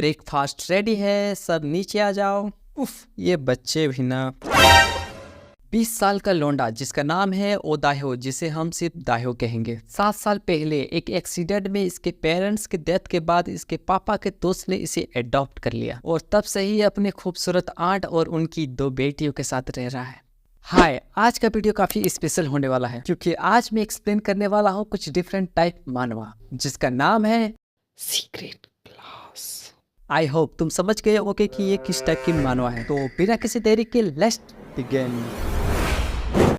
Breakfast ready है, सब नीचे आ जाओ। उफ, ये बच्चे भी ना। 20 साल का लौंडा जिसका नाम है ओ दाह्यो, जिसे हम सिर्फ दाह्यो कहेंगे। 7 साल पहले एक एक्सीडेंट में इसके पेरेंट्स की डेथ के बाद इसके पापा के दोस्त ने इसे अडॉप्ट कर लिया और तब से ही अपने खूबसूरत आंट और उनकी 2 बेटियों के साथ रह रहा है। हाय, आज का वीडियो काफी स्पेशल होने वाला है क्योंकि आज मैं एक्सप्लेन करने वाला हूँ कुछ डिफरेंट टाइप मानवा जिसका नाम है सीक्रेट क्लास। आई होप तुम समझ गए होगे कि ये किस टाइप की मानवा है। तो बिना किसी देरी के लेट्स बिगिन।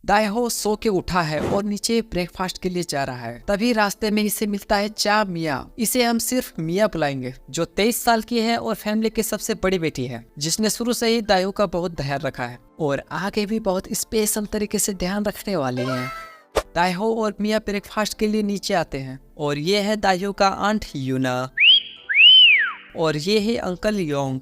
दाह्यो सो के उठा है और नीचे ब्रेकफास्ट के लिए जा रहा है। तभी रास्ते में इसे मिलता है चा मिया। इसे हम सिर्फ मिया बुलाएंगे, जो 23 साल की है और फैमिली की सबसे बड़ी बेटी है, जिसने शुरू से ही दाह्यो का बहुत ध्यान रखा है और आगे भी बहुत स्पेशल तरीके से ध्यान रखने वाली है। दाह्यो और मिया ब्रेकफास्ट के लिए नीचे आते हैं और ये है दाह्यो का आंट यूना और ये है अंकल योंग।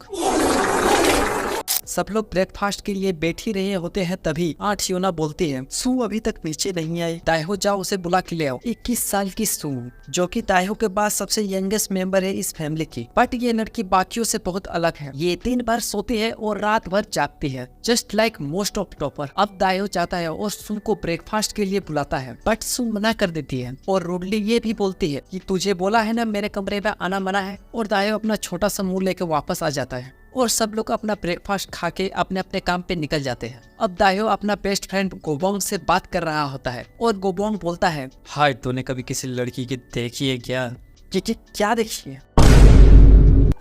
सब लोग ब्रेकफास्ट के लिए बैठ ही रहे होते हैं तभी आंट यूना बोलती है, सू अभी तक नीचे नहीं आई, दाह्यो जाओ उसे बुला के ले आओ। 21 साल की सू, जो कि दाह्यो के बाद सबसे यंगेस्ट मेंबर है इस फैमिली की, बट ये लड़की बाकियों से बहुत अलग है। ये दिन भर सोती है और रात भर जागती है, just like most of topper. अब दाह्यो जाता है और सू को ब्रेकफास्ट के लिए बुलाता है, बट सू मना कर देती है और रूडली ये भी बोलती है कि तुझे बोला है ना मेरे कमरे में आना मना है। और दाह्यो अपना छोटा सा मुंह लेके वापस आ जाता है और सब लोग अपना ब्रेकफास्ट खा के अपने अपने काम पे निकल जाते हैं। अब दाह्यो अपना बेस्ट फ्रेंड गोबोंग से बात कर रहा होता है और गोबोंग बोलता है, हाय तूने कभी किसी लड़की की देखी है क्या? क्या देखी है?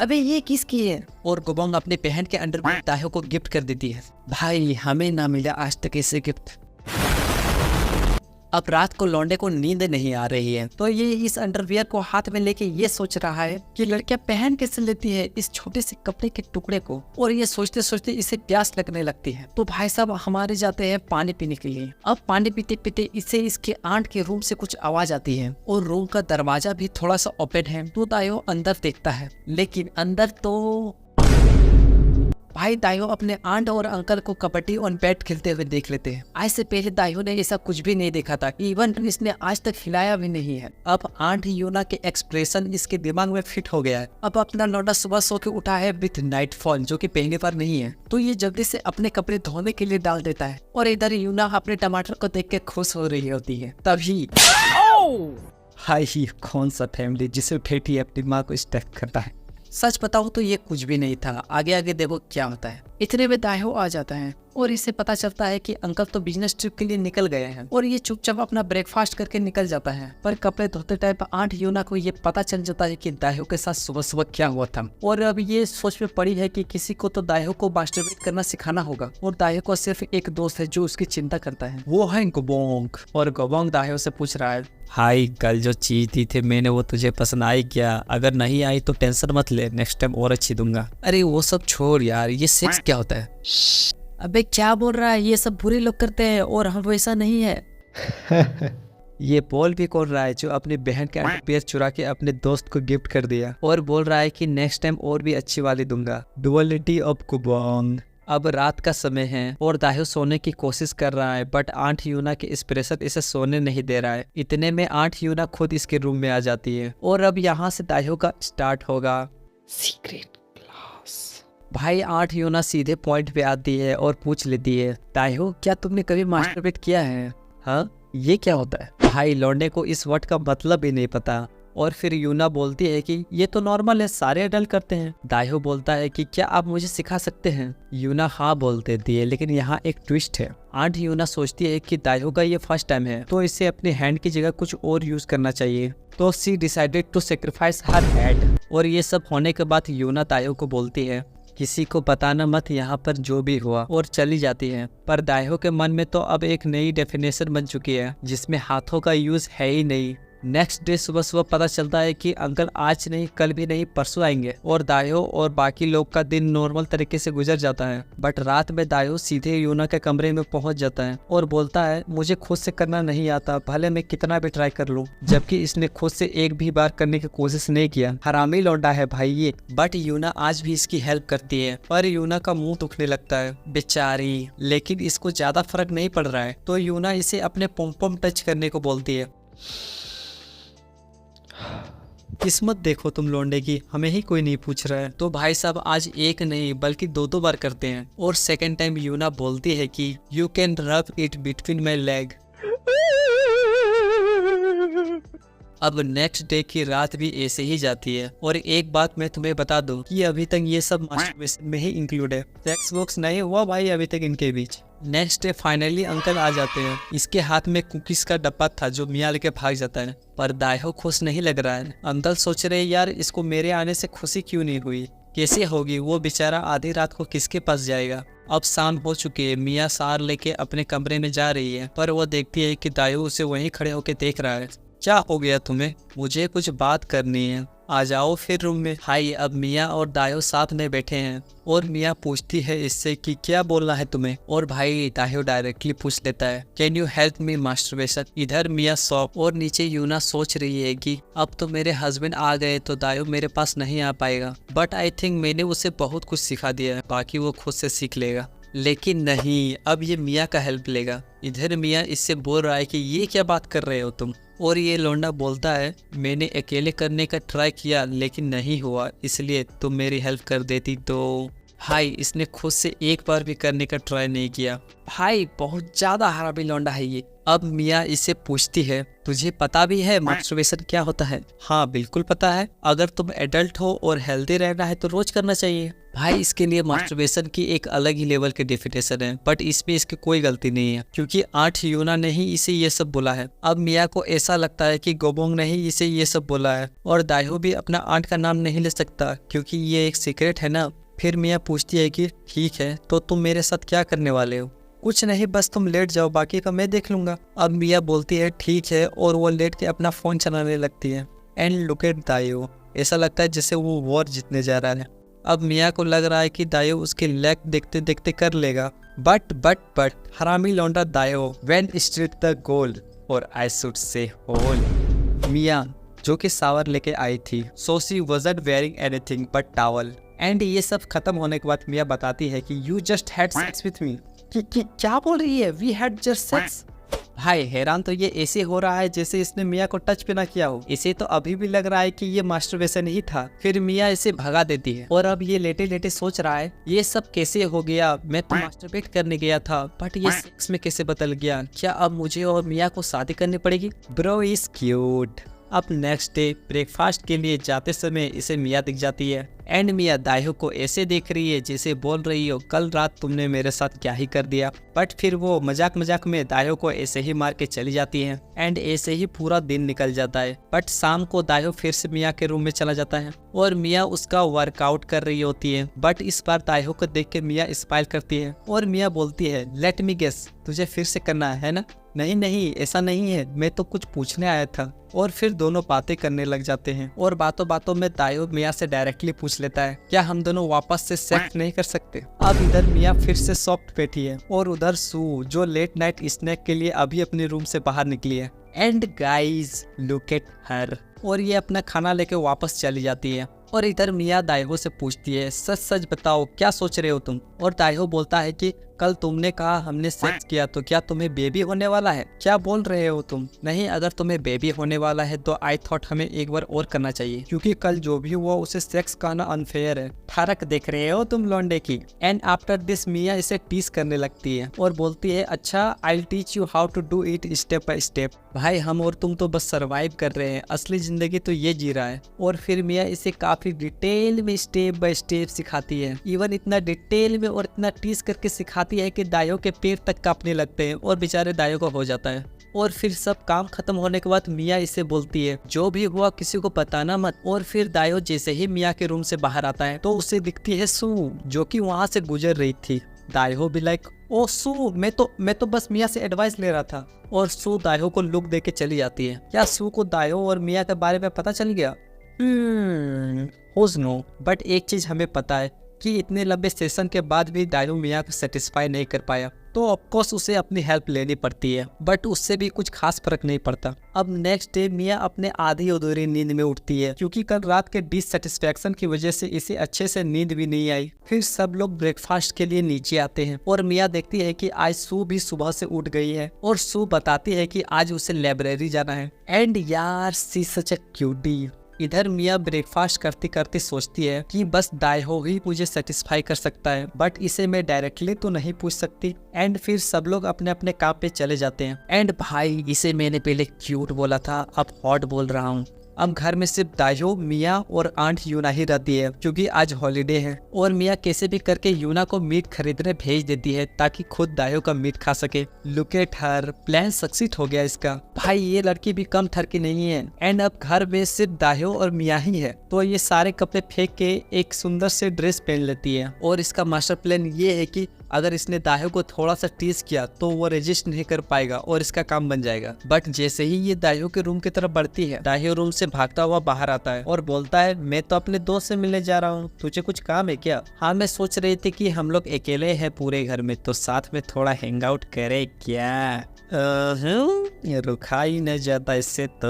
अबे ये किसकी है? और गोबोंग अपने बहन के अंडरवियर दाह्यो को गिफ्ट कर देती है। भाई हमें ना मिला आज तक ऐसे गिफ्ट। अब रात को लौंडे को नींद नहीं आ रही है तो ये इस अंडरवियर को हाथ में लेके ये सोच रहा है कि लड़कियां पहन कैसे लेती है इस छोटे से कपड़े के टुकड़े को। और ये सोचते सोचते इसे प्यास लगने लगती है तो भाई साहब हमारे जाते हैं पानी पीने के लिए। अब पानी पीते पीते इसे इसके आंट के रूम से कुछ आवाज आती है और रूम का दरवाजा भी थोड़ा सा ओपन है तो दाह्यो अंदर देखता है, लेकिन अंदर तो भाई दाह्यो अपने आंट और अंकल को कबड्डी ऑन बेड खेलते हुए देख लेते हैं। आज से पहले दाह्यो ने ऐसा कुछ भी नहीं देखा था, इवन इसने आज तक हिलाया भी नहीं है। अब आंट यूना के एक्सप्रेशन इसके दिमाग में फिट हो गया है। अब अपना लौंडा सुबह सो के उठा है विथ नाइटफॉल, जो कि पहली बार नहीं है, तो ये जल्दी से अपने कपड़े धोने के लिए डाल देता है और इधर यूना अपने टमाटर को देख के खुश हो रही होती है। तभी हाय, कौन सा फैमिली जिसे बेटी अपनी माँ को स्टेप करता है। सच बताओ तो ये कुछ भी नहीं था, आगे आगे देखो क्या होता है। इतने में दाह्यो आ जाता है और इसे पता चलता है कि अंकल तो बिजनेस ट्रिप के लिए निकल गए हैं और ये चुपचाप अपना ब्रेकफास्ट करके निकल जाता है। पर कपड़े धोते टाइम आंट यूना को ये पता चल जाता है कि दाह्यो के साथ सुबह सुबह क्या हुआ था और अब ये सोच में पड़ी है कि किसी को तो दाह्यो को मास्टरबेट करना सिखाना होगा और दाह्यो को सिर्फ एक दोस्त है जो उसकी चिंता करता है, वो है गोबोंग। और गोबोंग दाह्यो से पूछ रहा है, हाय कल जो चीज दी थी मैंने वो तुझे पसंद आई क्या? अगर नहीं आई तो टेंशन मत ले, नेक्स्ट टाइम और अच्छी दूंगा। अरे वो सब छोड़ यार, ये सेक्स क्या होता है? अबे क्या बोल रहा है, ये सब बुरे लोग करते हैं और हम वैसा नहीं है। ये बोल भी कौन रहा है जो अपनी बहन के अंडरवियर चुरा के अपने दोस्त को गिफ्ट कर दिया और बोल रहा है कि नेक्स्ट टाइम और भी अच्छी वाली दूंगा। डुअलिटी ऑफ गोबोंग। अब रात का समय है और दाह्यो सोने की कोशिश कर रहा है बट आंट यूना के एक्सप्रेशन इसे सोने नहीं दे रहा है। इतने में आंट यूना खुद इसके रूम में आ जाती है और अब यहाँ से दाह्यो का स्टार्ट होगा सीक्रेट क्लास। भाई आंट यूना सीधे पॉइंट पे आती है और पूछ लेती है, दाह्यो क्या तुमने कभी मास्टरबेट किया है? हाँ, ये क्या होता है? भाई लौंडे को इस वर्ड का मतलब भी नहीं पता और फिर यूना बोलती है कि ये तो नॉर्मल है, सारे अडल्ट करते हैं। दाह्यो बोलता है कि क्या आप मुझे सिखा सकते हैं? यूना हाँ बोल देती है, लेकिन यहाँ एक ट्विस्ट है। आंट यूना सोचती है कि दाह्यो का ये फर्स्ट टाइम है तो इसे अपने हैंड की जगह कुछ और यूज करना चाहिए, तो she decided to sacrifice her head. और ये सब होने के बाद यूना दाह्यो को बोलती है, किसी को बताना मत यहाँ पर जो भी हुआ, और चली जाती है। पर दाह्यो के मन में तो अब एक नई डेफिनेशन बन चुकी है जिसमें हाथों का यूज है ही नहीं। नेक्स्ट डे सुबह सुबह पता चलता है कि अंकल आज नहीं, कल भी नहीं, परसों आएंगे और दाह्यो और बाकी लोग का दिन नॉर्मल तरीके से गुजर जाता है। बट रात में दाह्यो सीधे यूना के कमरे में पहुंच जाता है और बोलता है, मुझे खुद से करना नहीं आता, भले मैं कितना भी ट्राई कर लूं। जबकि इसने खुद से एक भी बार करने की कोशिश नहीं किया। हरामी लौंडा है भाई ये। बट यूना आज भी इसकी हेल्प करती है पर यूना का मुंह दुखने लगता है बेचारी। लेकिन इसको ज्यादा फर्क नहीं पड़ रहा है तो यूना इसे अपने पोम पोम टच करने को बोलती है। किस्मत देखो तुम लौंडे की, हमें ही कोई नहीं पूछ रहा है। तो भाई साहब आज एक नहीं बल्कि दो बार करते हैं। और सेकंड टाइम यूना बोलती है कि you can rub it between my leg. अब नेक्स्ट डे की रात भी ऐसे ही जाती है। और एक बात मैं तुम्हें बता दूं कि अभी तक ये सब मास्टरबेशन में ही इंक्लूड है, सेक्स वॉक्स नहीं हुआ भाई अभी तक इनके बीच। नेक्स्ट डे फाइनली अंकल आ जाते हैं। इसके हाथ में कुकीज का डब्बा था जो मियाँ लेके भाग जाता है, पर दायो खुश नहीं लग रहा है। अंकल सोच रहे यार इसको मेरे आने से खुशी क्यों नहीं हुई, कैसे होगी, वो बेचारा आधी रात को किसके पास जाएगा। अब शाम हो चुकी है, मियाँ सार लेके अपने कमरे में जा रही है, पर वो देखती है कि दायो उसे वहीं खड़े होके देख रहा है। क्या हो गया तुम्हें, मुझे कुछ बात करनी है, आ जाओ फिर रूम में। हाय, अब मियाँ और दायो साथ में बैठे हैं और मियाँ पूछती है इससे कि क्या बोलना है तुम्हें, और भाई दायो डायरेक्टली पूछ लेता है can you help me masturbation. इधर मियाँ शॉप और नीचे यूना सोच रही है कि अब तो मेरे हस्बैंड आ गए तो दायो मेरे पास नहीं आ पाएगा, बट आई थिंक मैंने उसे बहुत कुछ सिखा दिया है, बाकी वो खुद से सीख लेगा। लेकिन नहीं, अब ये मियाँ का हेल्प लेगा। इधर मियाँ इससे बोल रहा है कि ये क्या बात कर रहे हो तुम, और ये लौंडा बोलता है मैंने अकेले करने का ट्राई किया लेकिन नहीं हुआ, इसलिए तुम मेरी हेल्प कर देती तो। भाई इसने खुद से एक बार भी करने का ट्राई नहीं किया। भाई बहुत ज्यादा हरामी लौंडा है ये। अब मियाँ इससे पूछती है तुझे पता भी है मास्टरबेशन क्या होता है। हाँ बिल्कुल पता है, अगर तुम एडल्ट हो और हेल्दी रहना है तो रोज करना चाहिए। भाई इसके लिए मास्टरबेशन की एक अलग ही लेवल की डेफिनेशन है, बट इसमें इसकी कोई गलती नहीं है क्योंकि आठ यूना ने ही इसे ये सब बोला है। अब मियाँ को ऐसा लगता है कि गोबोंग ने ही इसे ये सब बोला है, और दायो भी अपना आंट का नाम नहीं ले सकता क्योंकि ये एक सीक्रेट है ना। फिर मियाँ पूछती है कि ठीक है तो तुम मेरे साथ क्या करने वाले हो। कुछ नहीं, बस तुम लेट जाओ, बाकी का मैं देख लूंगा। अब मियाँ बोलती है ठीक है, और वो लेट के अपना फोन चलाने लगती है। एंड लुक एट दायो, ऐसा लगता है जैसे वो वॉर जीतने जा रहा है। अब मियाँ को लग रहा है कि दायो उसके लेग देखते देखते कर लेगा, बट हरामी लौंडा दायो व्हेन स्ट्रेट द गोल, और आई शुड से होल। मियाँ जो कि शावर लेके आई थी, so she wasn't wearing anything but towel. And ये सब खत्म होने के बाद मियाँ बताती है कि you just had sex with me. क्या बोल रही है, वी हैड जस्ट सेक्स। भाई हैरान तो ये ऐसे हो रहा है जैसे इसने मियाँ को टच भी ना किया हो। इसे तो अभी भी लग रहा है कि ये मास्टरबेशन ही था। फिर मियाँ इसे भगा देती है और अब ये लेटे लेटे सोच रहा है ये सब कैसे हो गया, मैं तो मास्टरबेट करने गया था बट ये सेक्स में कैसे बदल गया। क्या अब मुझे और मियाँ को शादी करनी पड़ेगी। Bro is cute. अब नेक्स्ट डे ब्रेकफास्ट के लिए जाते समय इसे मियाँ दिख जाती है, एंड मियाँ दायो को ऐसे देख रही है जैसे बोल रही हो कल रात तुमने मेरे साथ क्या ही कर दिया। बट फिर वो मजाक मजाक में दायो को ऐसे ही मार के चली जाती है, एंड ऐसे ही पूरा दिन निकल जाता है। बट शाम को दायो फिर से मियाँ के रूम में चला जाता है और मियाँ उसका वर्कआउट कर रही होती है। बट इस बार दायो को देख के मियाँ स्माइल करती है और मियाँ बोलती है लेट मी गेस, तुझे फिर से करना है ना। नहीं ऐसा नहीं है, मैं तो कुछ पूछने आया था। और फिर दोनों बातें करने लग जाते हैं और बातों बातों में दायो मियाँ से डायरेक्टली पूछ लेता है क्या हम दोनों वापस से सेक्स नहीं कर सकते। अब इधर मियाँ फिर से सॉफ्ट बैठी है और उधर सू जो लेट नाइट स्नैक के लिए अभी अपने रूम से बाहर निकली है। And guys look at her, और ये अपना खाना लेके वापस चली जाती है। और इधर मियाँ दायो से पूछती है सच सच बताओ क्या सोच रहे हो तुम। और दायो बोलता है कि कल तुमने कहा हमने सेक्स किया तो क्या तुम्हें बेबी होने वाला है। क्या बोल रहे हो तुम। नहीं, अगर तुम्हें बेबी होने वाला है तो आई थॉट हमें एक बार और करना चाहिए क्योंकि कल जो भी हुआ उसे सेक्स करना अनफेयर है। फर्क देख रहे हो तुम लौंडे की। एंड आफ्टर दिस मियाँ इसे टीज करने लगती है और बोलती है अच्छा I teach you how to do it step by step. भाई हम और तुम तो बस सर्वाइव कर रहे हैं, असली जिंदगी तो ये जी रहा है। और फिर मियाँ इसे काफी डिटेल में स्टेप बाय स्टेप सिखाती है, इवन इतना डिटेल में और इतना टीज करके सिखाती है कि दायो के पैर तक कांपने लगते हैं और बेचारे दायो को हो जाता है। और फिर सब काम खत्म होने के बाद मियाँ इसे बोलती है जो भी हुआ किसी को बताना मत। और फिर दायो जैसे ही मियाँ के रूम से बाहर आता है तो उसे दिखती है सू जो कि वहां से गुजर रही थी। दायो भी लाइक ओ सू, मैं तो बस मियाँ से एडवाइस ले रहा था। और सू दायो को लुक दे के चली जाती है। क्या सू को दायो और मियाँ के बारे में पता चल गया। होज नो, बट एक चीज हमें पता है कि इतने लंबे सेशन के बाद भी दायो मियाँ को सेटिस्फाई नहीं कर पाया, तो ऑफकोर्स उसे अपनी हेल्प लेनी पड़ती है, बट उससे भी कुछ खास फर्क नहीं पड़ता। अब नेक्स्ट डे मियाँ अपने आधी अधूरी नींद में उठती है क्योंकि कल रात के डिससेटिस्फैक्शन की वजह से इसे अच्छे से नींद भी नहीं आई। फिर सब लोग ब्रेकफास्ट के लिए नीचे आते हैं और मियाँ देखती है कि आज सू भी सुबह से उठ गई है और सू बताती है कि आज उसे लाइब्रेरी जाना है। एंड यार सी सच अ क्यूटी। इधर मिया ब्रेकफास्ट करते करते सोचती है कि बस दायो ही मुझे सेटिस्फाई कर सकता है, बट इसे मैं डायरेक्टली तो नहीं पूछ सकती। एंड फिर सब लोग अपने अपने काम पे चले जाते हैं। एंड भाई इसे मैंने पहले क्यूट बोला था, अब हॉट बोल रहा हूँ। अब घर में सिर्फ दायो, मिया और आंट यूना ही रहती है क्योंकि आज हॉलीडे है। और मिया कैसे भी करके यूना को मीट खरीदने भेज देती है ताकि खुद दायो का मीट खा सके। Look at her, plan succeed हो गया इसका। भाई ये लड़की भी कम थर की नहीं है। एंड अब घर में सिर्फ दायो और मिया ही है, तो ये सारे कपड़े फेंक के एक सुंदर से ड्रेस पहन लेती है। और इसका मास्टर प्लान ये है कि अगर इसने दायो को थोड़ा सा टीज किया तो वो रेजिस्ट नहीं कर पाएगा और इसका काम बन जाएगा। बट जैसे ही ये दायो के रूम की तरफ बढ़ती है, दायो रूम से भागता हुआ बाहर आता है और बोलता है, मैं तो अपने दोस्त से मिलने जा रहा हूँ, तुझे कुछ काम है क्या? हाँ, मैं सोच रही थी कि हम लोग अकेले हैं पूरे घर में, तो साथ में थोड़ा हैंग आउट करे क्या? रुका ही नहीं जाता इससे तो।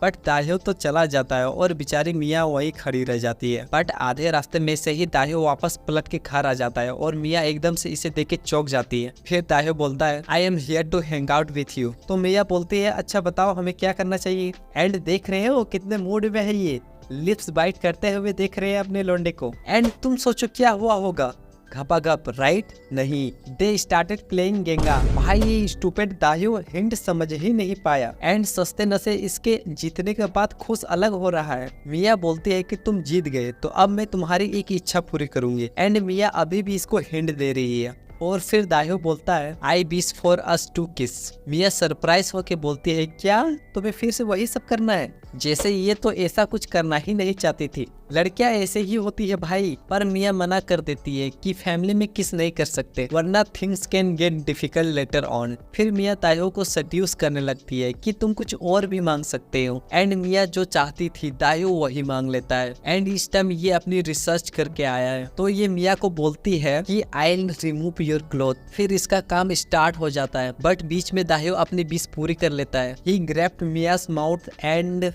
बट दायो तो चला जाता है और बेचारी मिया वही खड़ी रह जाती है। बट आधे रास्ते में से ही दायो वापस पलट के घर आ जाता है और मिया एकदम से इसे देख के चौंक जाती है। फिर दायो बोलता है, I am here to hang out with you. तो मिया बोलती है, अच्छा बताओ हमें क्या करना चाहिए? एंड देख रहे हो कितने मूड में है ये, लिप्स बाइट करते हुए देख रहे हैं अपने लोंडे को। एंड तुम सोचो क्या हुआ होगा? घपाघप, राइट? नहीं, दे स्टार्टेड प्लेइंग गेंगा। भाई ये स्टूपिड दायो हिंट समझ ही नहीं पाया। एंड सस्ते नशे इसके जीतने के बाद खुश अलग हो रहा है। मिया बोलती है कि तुम जीत गए तो अब मैं तुम्हारी एक इच्छा पूरी करूंगी। एंड मिया अभी भी इसको हिंट दे रही है। और फिर दायो बोलता है, I wish for us to kiss. Mia surprise होके बोलती है, क्या तुम्हें फिर से वही सब करना है? जैसे ये तो ऐसा कुछ करना ही नहीं चाहती थी। लड़कियां ऐसे ही होती है भाई। पर मिया मना कर देती है कि फैमिली में किस नहीं कर सकते, वरना things can get difficult later on. फिर मिया दायो को सड्यूस करने लगती है कि तुम कुछ और भी मांग सकते हो। एंड मिया जो चाहती थी दायो वही मांग लेता है। एंड इस टाइम ये अपनी रिसर्च करके आया है, तो ये मिया को बोलती है कि I will remove your cloth. फिर इसका काम स्टार्ट हो जाता है, बट बीच में दायो अपनी विश पूरी कर लेता है। ही ग्रैब्ड मिया's माउथ एंड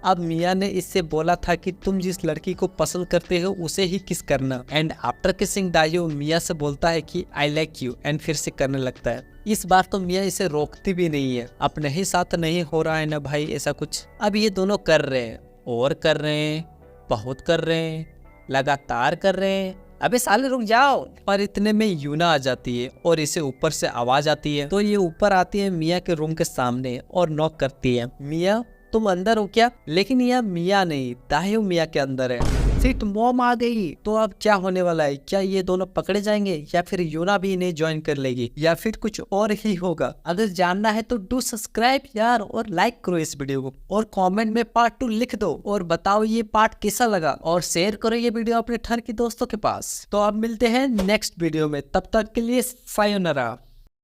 अब मिया ने इससे बोला था कि तुम जिस लड़की को पसंद करते हो उसे ही किस करना। एंड आफ्टर किसिंग दायो मिया से बोलता है कि आई लाइक यू एंड फिर से करने लगता है। इस बार तो मिया इसे रोकती भी नहीं है। अपने ही साथ नहीं हो रहा है ना भाई ऐसा कुछ। अब ये दोनों कर रहे हैं और कर रहे हैं, बहुत कर रहे हैं, लगातार कर रहे हैं। अबे साले रुक जाओ। पर इतने में यूना आ जाती है और इसे ऊपर से आवाज आती है। तो ये ऊपर आती है मिया के रूम के सामने और नॉक करती है, मिया तुम अंदर हो क्या? लेकिन यह मिया नहीं, दायो मिया के अंदर है। सिट, मॉम आ गई। तो अब क्या होने वाला है? क्या ये दोनों पकड़े जाएंगे या फिर यूना भी इन्हें ज्वाइन कर लेगी या फिर कुछ और ही होगा? अगर जानना है तो डू सब्सक्राइब यार और लाइक करो इस वीडियो को और कमेंट में पार्ट 2 लिख दो और बताओ ये पार्ट कैसा लगा और शेयर करो ये वीडियो अपने ठर के दोस्तों के पास। तो अब मिलते हैं नेक्स्ट वीडियो में, तब तक के लिए सायोनारा।